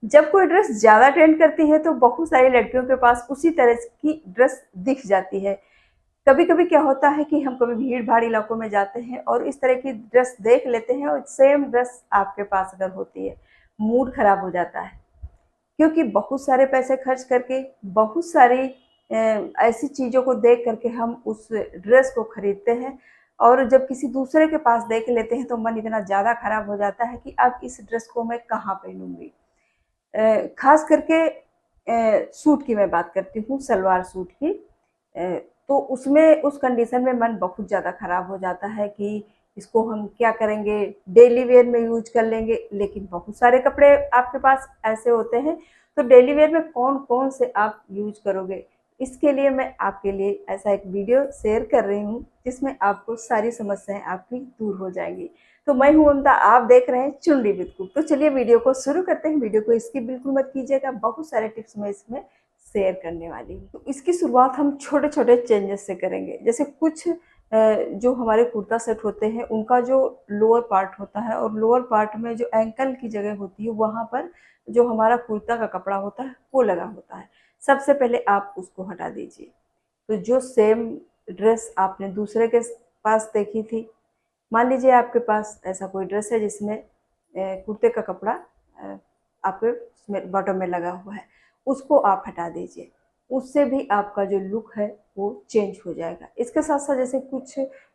जब कोई ड्रेस ज़्यादा ट्रेंड करती है तो बहुत सारी लड़कियों के पास उसी तरह की ड्रेस दिख जाती है। कभी कभी क्या होता है कि हम कभी भीड़ भाड़ इलाकों में जाते हैं और इस तरह की ड्रेस देख लेते हैं और सेम ड्रेस आपके पास अगर होती है, मूड खराब हो जाता है। क्योंकि बहुत सारे पैसे खर्च करके, बहुत सारी ऐसी चीज़ों को देख करके हम उस ड्रेस को खरीदते हैं और जब किसी दूसरे के पास देख लेते हैं तो मन इतना ज़्यादा खराब हो जाता है कि अब इस ड्रेस को मैं कहाँ पहनूंगी। खास करके सूट की मैं बात करती हूँ, सलवार सूट की। तो उसमें उस कंडीशन में मन बहुत ज़्यादा खराब हो जाता है कि इसको हम क्या करेंगे, डेली वेयर में यूज कर लेंगे। लेकिन बहुत सारे कपड़े आपके पास ऐसे होते हैं, तो डेली वेयर में कौन कौन से आप यूज करोगे। इसके लिए मैं आपके लिए ऐसा एक वीडियो शेयर कर रही हूँ जिसमें आपको सारी समस्याएं आपकी दूर हो जाएंगी। तो मैं हूं ममता, आप देख रहे हैं चुनरी विद कुक। तो चलिए वीडियो को शुरू करते हैं। वीडियो को स्किप बिल्कुल मत कीजिएगा, बहुत सारे टिप्स मैं इसमें शेयर करने वाली हूँ। तो इसकी शुरुआत हम छोटे छोटे चेंजेस से करेंगे। जैसे कुछ जो हमारे कुर्ता सेट होते हैं उनका जो लोअर पार्ट होता है और लोअर पार्ट में जो एंकल की जगह होती है वहाँ पर जो हमारा कुर्ता का कपड़ा होता है वो लगा होता है। सबसे पहले आप उसको हटा दीजिए। तो जो सेम ड्रेस आपने दूसरे के पास देखी थी, मान लीजिए आपके पास ऐसा कोई ड्रेस है जिसमें कुर्ते का कपड़ा आपके बॉटम में लगा हुआ है, उसको आप हटा दीजिए। उससे भी आपका जो लुक है वो चेंज हो जाएगा। इसके साथ साथ जैसे कुछ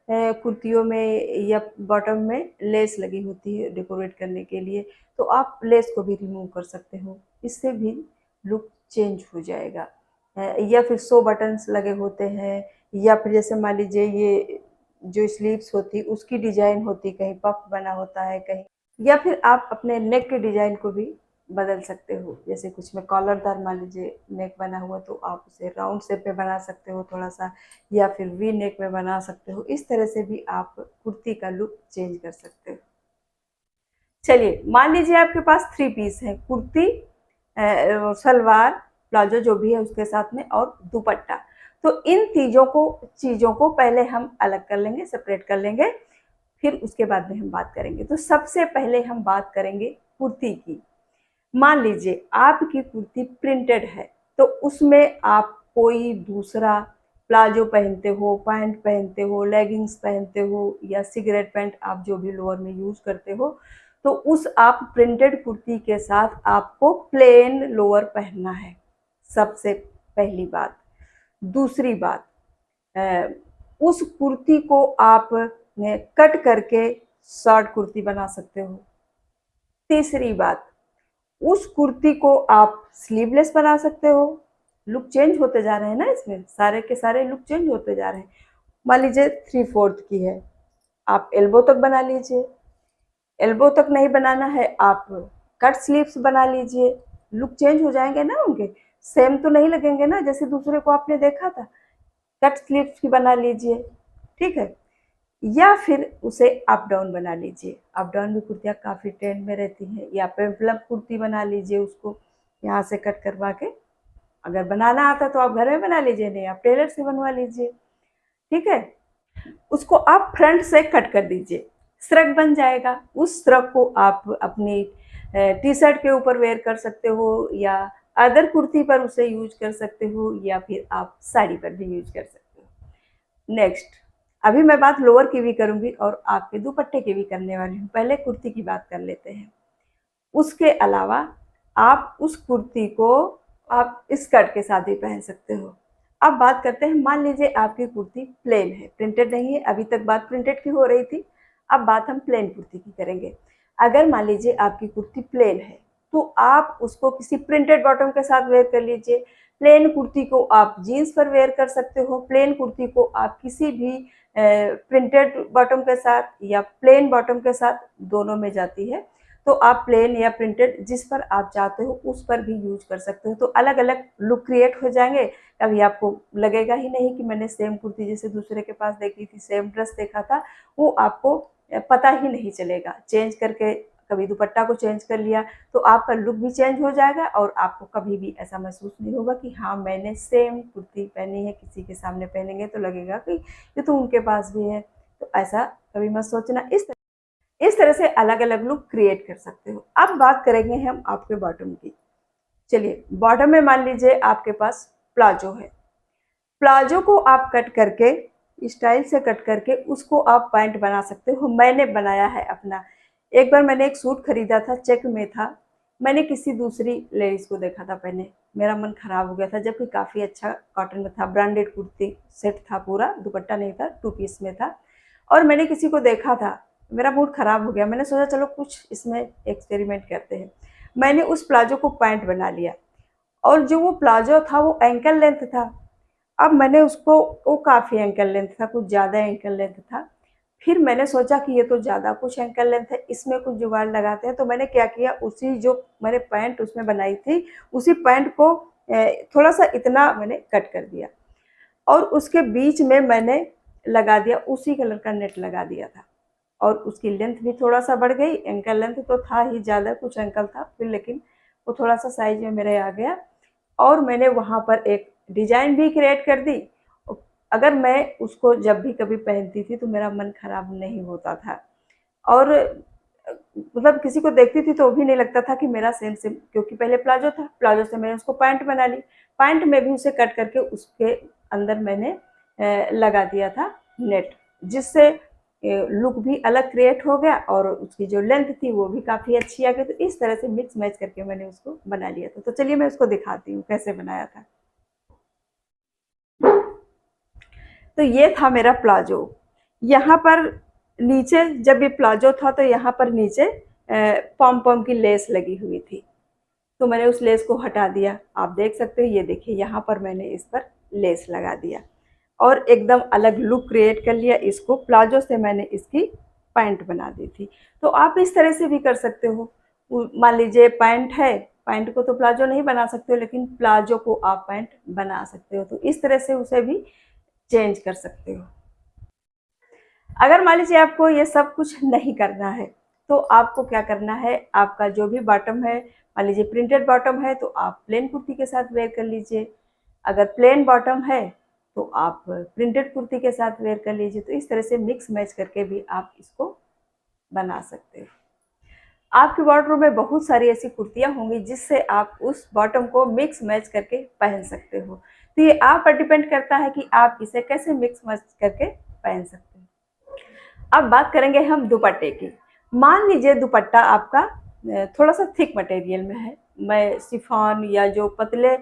कुर्तियों में या बॉटम में लेस लगी होती है डेकोरेट करने के लिए, तो आप लेस को भी रिमूव कर सकते हो, इससे भी लुक चेंज हो जाएगा। या फिर 100 बटन्स लगे होते हैं, या फिर जैसे मान लीजिए ये जो स्लीव्स होती उसकी डिजाइन होती, कहीं पफ बना होता है कहीं, या फिर आप अपने नेक के डिजाइन को भी बदल सकते हो। जैसे कुछ में कॉलरदार मान लीजिए नेक बना हुआ तो आप उसे राउंड शेप में बना सकते हो थोड़ा सा, या फिर वी नेक में बना सकते हो। इस तरह से भी आप कुर्ती का लुक चेंज कर सकते हो। चलिए मान लीजिए आपके पास 3 पीस है, कुर्ती, सलवार, प्लाजो जो भी है उसके साथ में और दुपट्टा। तो इन चीज़ों को पहले हम अलग कर लेंगे, सेपरेट कर लेंगे, फिर उसके बाद में हम बात करेंगे। तो सबसे पहले हम बात करेंगे कुर्ती की। मान लीजिए आपकी कुर्ती प्रिंटेड है, तो उसमें आप कोई दूसरा प्लाजो पहनते हो, पैंट पहनते हो, लेगिंग्स पहनते हो, या सिगरेट पैंट आप जो भी लोअर में यूज करते हो, तो उस आप प्रिंटेड कुर्ती के साथ आपको प्लेन लोअर पहनना है, सबसे पहली बात। दूसरी बात, उस कुर्ती को आप कट करके शॉर्ट कुर्ती बना सकते हो। तीसरी बात, उस कुर्ती को आप स्लीवलेस बना सकते हो। लुक चेंज होते जा रहे हैं ना, इसमें सारे के सारे लुक चेंज होते जा रहे हैं। मान लीजिए 3/4 की है, आप एल्बो तक बना लीजिए। एल्बो तक नहीं बनाना है, आप कट स्लीव्स बना लीजिए। लुक चेंज हो जाएंगे ना उनके, सेम तो नहीं लगेंगे ना जैसे दूसरे को आपने देखा था। कट स्लीव्स की बना लीजिए, ठीक है। या फिर उसे अप डाउन बना लीजिए। अप डाउन भी कुर्तियाँ काफ़ी ट्रेंड में रहती हैं। या पेम्पलम कुर्ती बना लीजिए, उसको यहाँ से कट करवा के। अगर बनाना आता तो आप घर में बना लीजिए, नहीं आप टेलर से बनवा लीजिए, ठीक है। उसको आप फ्रंट से कट कर दीजिए, श्रग बन जाएगा। उस श्रग को आप अपनी टी शर्ट के ऊपर वेयर कर सकते हो, या अदर कुर्ती पर उसे यूज कर सकते हो, या फिर आप साड़ी पर भी यूज कर सकते हो। नेक्स्ट, अभी मैं बात लोअर की भी करूंगी और आपके दुपट्टे की भी करने वाली हूँ। पहले कुर्ती की बात कर लेते हैं। उसके अलावा आप उस कुर्ती को आप स्कर्ट के साथ भी पहन सकते हो। अब बात करते हैं, मान लीजिए आपकी कुर्ती प्लेन है, प्रिंटेड नहीं है। अभी तक बात प्रिंटेड की हो रही थी, अब बात हम प्लेन कुर्ती की करेंगे। अगर मान लीजिए आपकी कुर्ती प्लेन है तो आप उसको किसी प्रिंटेड बॉटम के साथ वेयर कर लीजिए। प्लेन कुर्ती को आप जीन्स पर वेयर कर सकते हो, प्लेन कुर्ती को आप किसी भी प्रिंटेड बॉटम के साथ या प्लेन बॉटम के साथ, दोनों में जाती है। तो आप प्लेन या प्रिंटेड जिस पर आप चाहते हो उस पर भी यूज कर सकते हो। तो अलग अलग लुक क्रिएट हो जाएंगे। कभी आपको लगेगा ही नहीं कि मैंने सेम कुर्ती जैसे दूसरे के पास देखी थी, सेम ड्रेस देखा था, वो आपको पता ही नहीं चलेगा। चेंज करके कभी दुपट्टा को चेंज कर लिया तो आपका लुक भी चेंज हो जाएगा और आपको कभी भी ऐसा महसूस नहीं होगा कि हाँ मैंने सेम कुर्ती पहनी है। किसी के सामने पहनेंगे तो लगेगा कि ये तो उनके पास भी है। तो ऐसा कभी मत सोचना। इस इस तरह से अलग अलग लुक क्रिएट कर सकते हो। अब बात करेंगे हम आपके बॉटम की। चलिए, बॉटम में मान लीजिए आपके पास प्लाजो है। प्लाजो को आप कट करके, स्टाइल से कट करके उसको आप पैंट बना सकते हो। मैंने बनाया है अपना। एक बार मैंने एक सूट खरीदा था, चेक में था। मैंने किसी दूसरी लेडीज को देखा था पहने, मेरा मन खराब हो गया था, जबकि काफ़ी अच्छा कॉटन में था, ब्रांडेड कुर्ती सेट था, पूरा दुपट्टा नहीं था, 2 पीस में था। और मैंने किसी को देखा था, मेरा मूड खराब हो गया। मैंने सोचा चलो कुछ इसमें एक्सपेरिमेंट करते हैं। मैंने उस प्लाजो को पैंट बना लिया, और जो वो प्लाजो था वो एंकल लेंथ था। अब मैंने उसको, वो काफ़ी एंकल लेंथ था, कुछ ज़्यादा एंकल लेंथ था। फिर मैंने सोचा कि ये तो ज़्यादा कुछ एंकल लेंथ है, इसमें कुछ जुगाड़ लगाते हैं। तो मैंने क्या किया, उसी जो मैंने पैंट उसमें बनाई थी, उसी पैंट को थोड़ा सा इतना मैंने कट कर दिया, और उसके बीच में मैंने लगा दिया, उसी कलर का नेट लगा दिया था। और उसकी लेंथ भी थोड़ा सा बढ़ गई। एंकल लेंथ तो था ही ज़्यादा, कुछ एंकल था फिर, लेकिन वो थोड़ा सा साइज में मेरे आ गया। और मैंने वहाँ पर एक डिजाइन भी क्रिएट कर दी। अगर मैं उसको जब भी कभी पहनती थी तो मेरा मन खराब नहीं होता था, और मतलब किसी को देखती थी तो भी नहीं लगता था कि मेरा सेम सेम, क्योंकि पहले प्लाजो था, प्लाजो से मैंने उसको पैंट बना ली, पैंट में भी उसे कट करके उसके अंदर मैंने लगा दिया था नेट, जिससे लुक भी अलग क्रिएट हो गया, और उसकी जो लेंथ थी वो भी काफ़ी अच्छी आ गई। तो इस तरह से मिक्स मैच करके मैंने उसको बना लिया था। तो चलिए मैं उसको दिखाती हूँ कैसे बनाया था। तो ये था मेरा प्लाजो। यहाँ पर नीचे, जब ये प्लाजो था तो यहाँ पर नीचे पॉम पॉम की लेस लगी हुई थी, तो मैंने उस लेस को हटा दिया। आप देख सकते हो, ये देखिए यहाँ पर मैंने इस पर लेस लगा दिया, और एकदम अलग लुक क्रिएट कर लिया। इसको प्लाजो से मैंने इसकी पैंट बना दी थी। तो आप इस तरह से भी कर सकते हो। मान लीजिए पैंट है, पैंट को तो प्लाजो नहीं बना सकते हो, लेकिन प्लाजो को आप पैंट बना सकते हो। तो इस तरह से उसे भी चेंज कर सकते हो। अगर मान लीजिए आपको ये सब कुछ नहीं करना है, तो आपको क्या करना है, आपका जो भी बॉटम है, मान लीजिए प्रिंटेड बॉटम है तो आप प्लेन कुर्ती के साथ वेयर कर लीजिए। अगर प्लेन बॉटम है तो आप प्रिंटेड कुर्ती के साथ वेयर कर लीजिए। तो इस तरह से मिक्स मैच करके भी आप इसको बना सकते हो। आपके वार्डरोब में बहुत सारी ऐसी कुर्तियाँ होंगी जिससे आप उस बॉटम को मिक्स मैच करके पहन सकते हो। तो ये आप पर डिपेंड करता है कि आप इसे कैसे मिक्स मैच करके पहन सकते हो। अब बात करेंगे हम दुपट्टे की। मान लीजिए दुपट्टा आपका थोड़ा सा थिक मटेरियल में है। मैं शिफॉन या जो पतले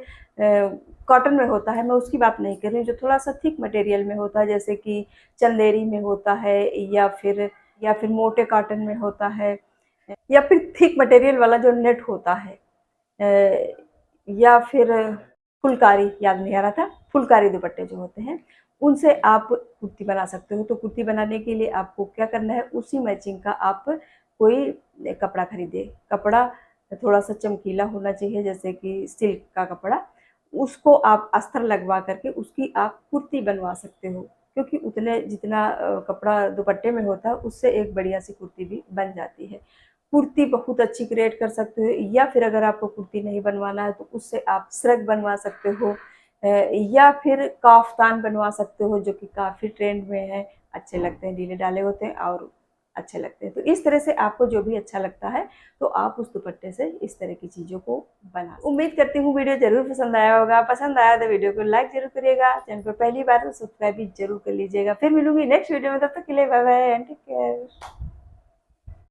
कॉटन में होता है, मैं उसकी बात नहीं कर रही हूँ। जो थोड़ा सा थिक मटेरियल में होता है, जैसे कि चंदेरी में होता है, या फिर मोटे कॉटन में होता है, या फिर थिक मटेरियल वाला जो नेट होता है, या फिर फुलकारी, याद नहीं आ रहा था, फुलकारी दुपट्टे जो होते हैं, उनसे आप कुर्ती बना सकते हो। तो कुर्ती बनाने के लिए आपको क्या करना है, उसी मैचिंग का आप कोई कपड़ा खरीदिए। कपड़ा थोड़ा सा चमकीला होना चाहिए, जैसे कि सिल्क का कपड़ा। उसको आप अस्तर लगवा करके उसकी आप कुर्ती बनवा सकते हो, क्योंकि उतने जितना कपड़ा दुपट्टे में होता है उससे एक बढ़िया सी कुर्ती भी बन जाती है। कुर्ती बहुत अच्छी क्रिएट कर सकते हो, या फिर अगर आपको कुर्ती नहीं बनवाना है तो उससे आप श्रग बनवा सकते हो, या फिर काफ्तान बनवा सकते हो, जो कि काफ़ी ट्रेंड में है। अच्छे लगते हैं, ढीले ढाले होते हैं और अच्छे लगते हैं। तो इस तरह से आपको जो भी अच्छा लगता है तो आप उस दुपट्टे से इस तरह की चीज़ों को बना। उम्मीद करती हूँ वीडियो ज़रूर पसंद आया होगा। पसंद आया तो वीडियो को लाइक ज़रूर करिएगा, चैनल पर पहली बार तो सब्सक्राइब भी जरूर कर लीजिएगा। फिर मिलूंगी नेक्स्ट वीडियो में, तब तक के लिए bye bye and take care.